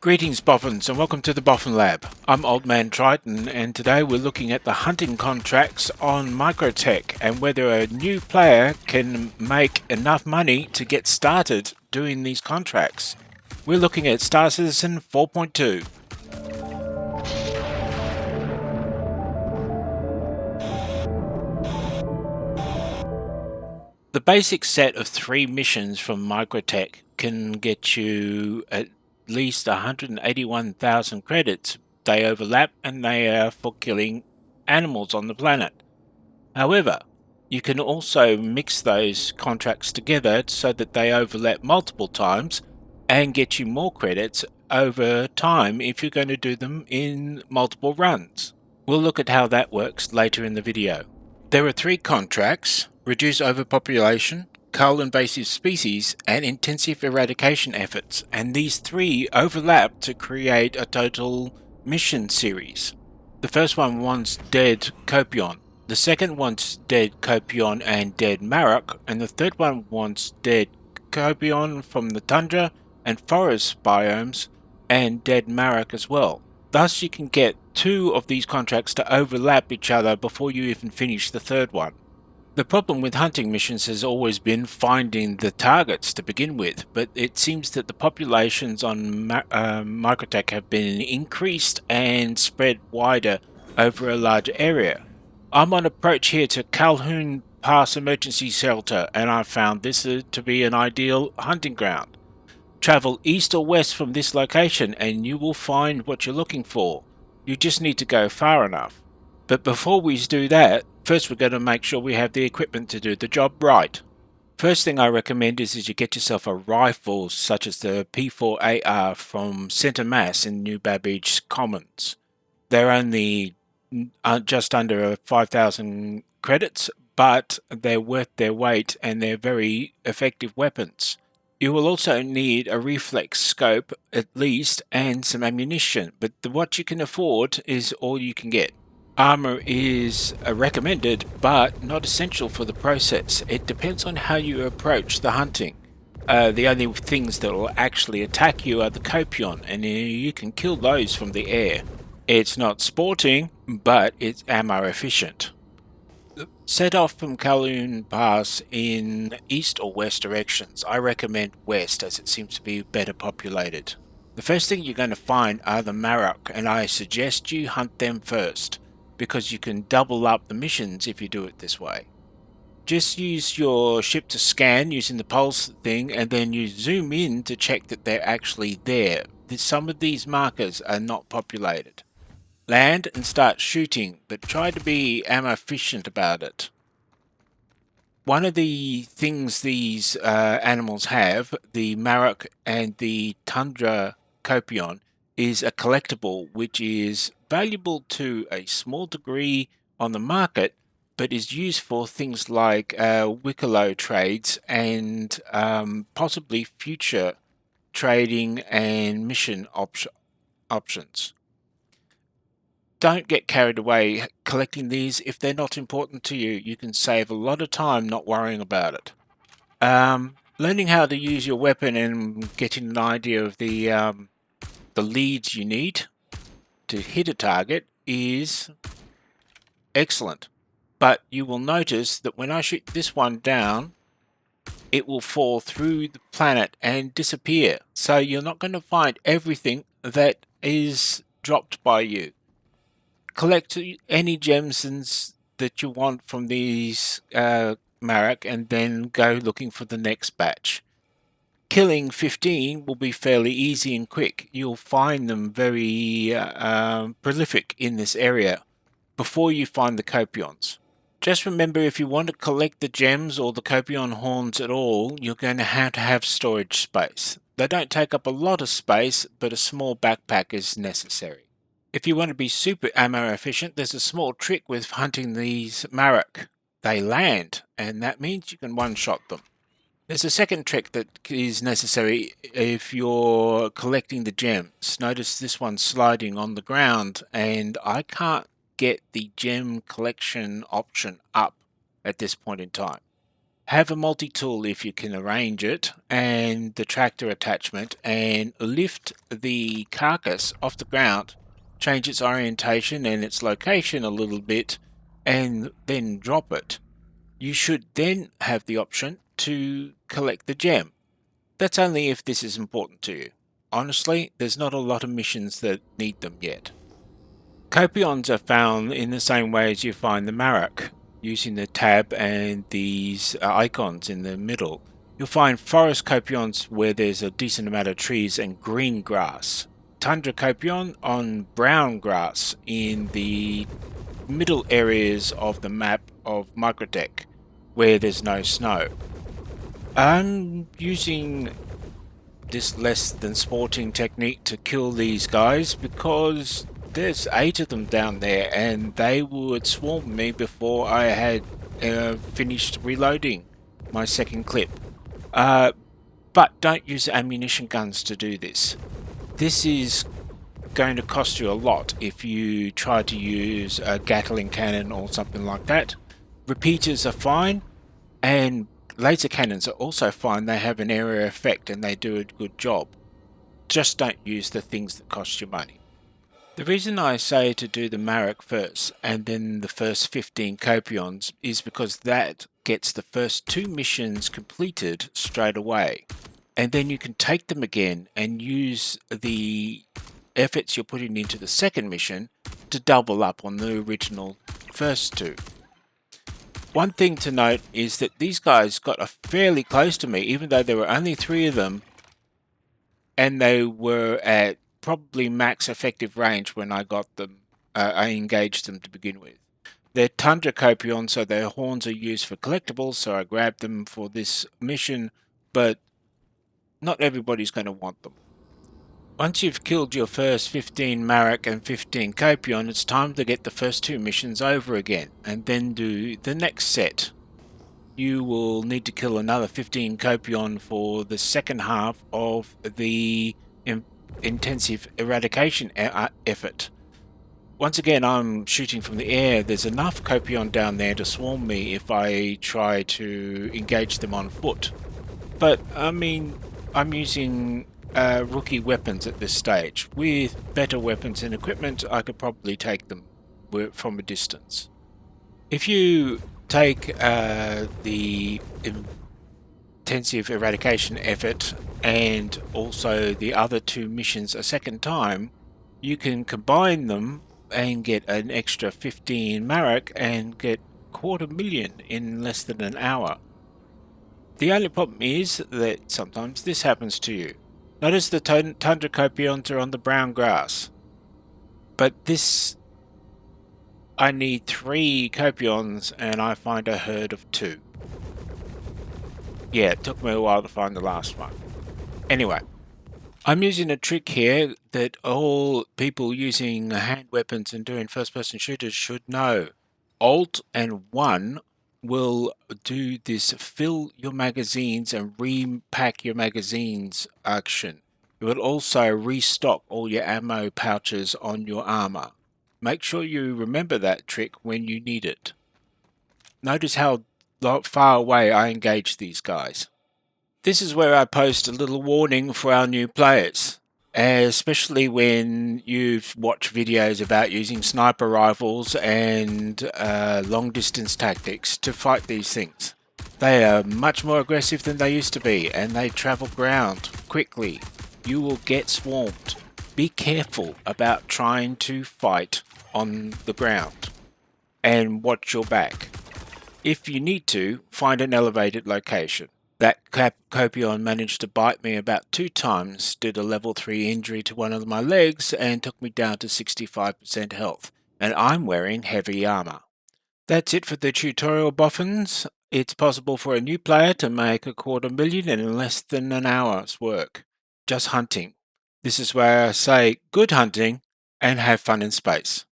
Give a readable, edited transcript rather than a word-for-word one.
Greetings Boffins and welcome to the Boffin Lab. I'm Old Man Triton and today we're looking at the hunting contracts on Microtech and whether a new player can make enough money to get started doing these contracts. We're looking at Star Citizen 4.2. The basic set of 3 missions from Microtech can get you at least 181,000 credits. They overlap and they are for killing animals on the planet. However, you can also mix those contracts together so that they overlap multiple times and get you more credits over time if you're going to do them in multiple runs. We'll look at how that works later in the video. There are 3 contracts: reduce overpopulation, cull invasive species, and intensive eradication efforts, and these 3 overlap to create a total mission series. The first one wants dead Kopion, the second wants dead Kopion and dead Marok, and the third one wants dead Kopion from the tundra and forest biomes and dead Marok as well. Thus you can get 2 of these contracts to overlap each other before you even finish the third one. The problem with hunting missions has always been finding the targets to begin with, but it seems that the populations on Microtech have been increased and spread wider over a larger area. I'm on approach here to Calhoun Pass Emergency Shelter, and I found this to be an ideal hunting ground. Travel east or west from this location and you will find what you're looking for. You just need to go far enough. But before we do that, first we're going to make sure we have the equipment to do the job right. First thing I recommend is you get yourself a rifle such as the P4AR from Centre Mass in New Babbage Commons. They're only just under 5,000 credits, but they're worth their weight and they're very effective weapons. You will also need a reflex scope at least and some ammunition, but what you can afford is all you can get. Armor is recommended but not essential for the process. It depends on how you approach the hunting. The only things that will actually attack you are the Kopion, and you can kill those from the air. It's not sporting, but it's ammo efficient. Set off from Calhoun Pass in east or west directions. I recommend west as it seems to be better populated. The first thing you're going to find are the Marok, and I suggest you hunt them first because you can double up the missions if you do it this way. Just use your ship to scan using the pulse thing and then you zoom in to check that they're actually there. Some of these markers are not populated. Land and start shooting, but try to be ammo efficient about it. One of the things these animals have, the Marok and the Tundra Kopion, is a collectible which is valuable to a small degree on the market, but is used for things like Wicklow trades and possibly future trading and mission options. Don't get carried away collecting these. If they're not important to you, you can save a lot of time not worrying about it. Learning how to use your weapon and getting an idea of the leads you need to hit a target is excellent. But you will notice that when I shoot this one down, it will fall through the planet and disappear. So you're not going to find everything that is dropped by you. Collect any gems that you want from these Marok and then go looking for the next batch. Killing 15 will be fairly easy and quick. You'll find them very prolific in this area before you find the Kopions. Just remember, if you want to collect the gems or the Kopion horns at all, you're going to have storage space. They don't take up a lot of space, but a small backpack is necessary. If you want to be super ammo efficient, there's a small trick with hunting these Marok. They land, and that means you can one-shot them. There's a second trick that is necessary if you're collecting the gems. Notice this one's sliding on the ground, and I can't get the gem collection option up at this point in time. Have a multi-tool if you can arrange it, and the tractor attachment, and lift the carcass off the ground, change its orientation and its location a little bit, and then drop it. You should then have the option to collect the gem. That's only if this is important to you. Honestly, there's not a lot of missions that need them yet. Kopions are found in the same way as you find the Marok, using the tab and these icons in the middle. You'll find forest Kopions where there's a decent amount of trees and green grass. Tundra Kopion on brown grass in the middle areas of the map of Microtech where there's no snow. I'm using this less than sporting technique to kill these guys because there's 8 of them down there and they would swarm me before I had finished reloading my second clip. But don't use ammunition guns to do this. This is going to cost you a lot if you try to use a Gatling cannon or something like that. Repeaters are fine, and laser cannons are also fine. They have an area effect and they do a good job. Just don't use the things that cost you money. The reason I say to do the Marok first and then the first 15 Kopions is because that gets the first 2 missions completed straight away. And then you can take them again and use the efforts you're putting into the second mission to double up on the original first 2. One thing to note is that these guys got fairly close to me, even though there were only 3 of them, and they were at probably max effective range when I got them. I engaged them to begin with. They're Tundra Kopions, so their horns are used for collectibles, so I grabbed them for this mission, but not everybody's going to want them. Once you've killed your first 15 Marok and 15 Kopion, it's time to get the first 2 missions over again, and then do the next set. You will need to kill another 15 Kopion for the second half of the intensive eradication effort. Once again, I'm shooting from the air. There's enough Kopion down there to swarm me if I try to engage them on foot. But, I mean, I'm using rookie weapons at this stage. With better weapons and equipment, I could probably take them from a distance. If you take the intensive eradication effort and also the other 2 missions a second time, you can combine them and get an extra 15 Marok and get 250,000 in less than an hour. The only problem is that sometimes this happens to you. Notice the Tundra Kopions are on the brown grass. But this, I need 3 Kopions and I find a herd of 2. Yeah, it took me a while to find the last one. Anyway, I'm using a trick here that all people using hand weapons and doing first-person shooters should know. Alt and 1 will do this fill your magazines and repack your magazines action. It will also restock all your ammo pouches on your armor. Make sure you remember that trick when you need it. Notice how far away I engage these guys. This is where I post a little warning for our new players, especially when you've watched videos about using sniper rifles and long distance tactics to fight these things. They are much more aggressive than they used to be, and they travel ground quickly. You will get swarmed. Be careful about trying to fight on the ground and watch your back. If you need to, find an elevated location. That Kopion managed to bite me about 2 times, did a level 3 injury to one of my legs, and took me down to 65% health, and I'm wearing heavy armor. That's it for the tutorial, boffins. It's possible for a new player to make 250,000 in less than an hour's work, just hunting. This is where I say good hunting and have fun in space.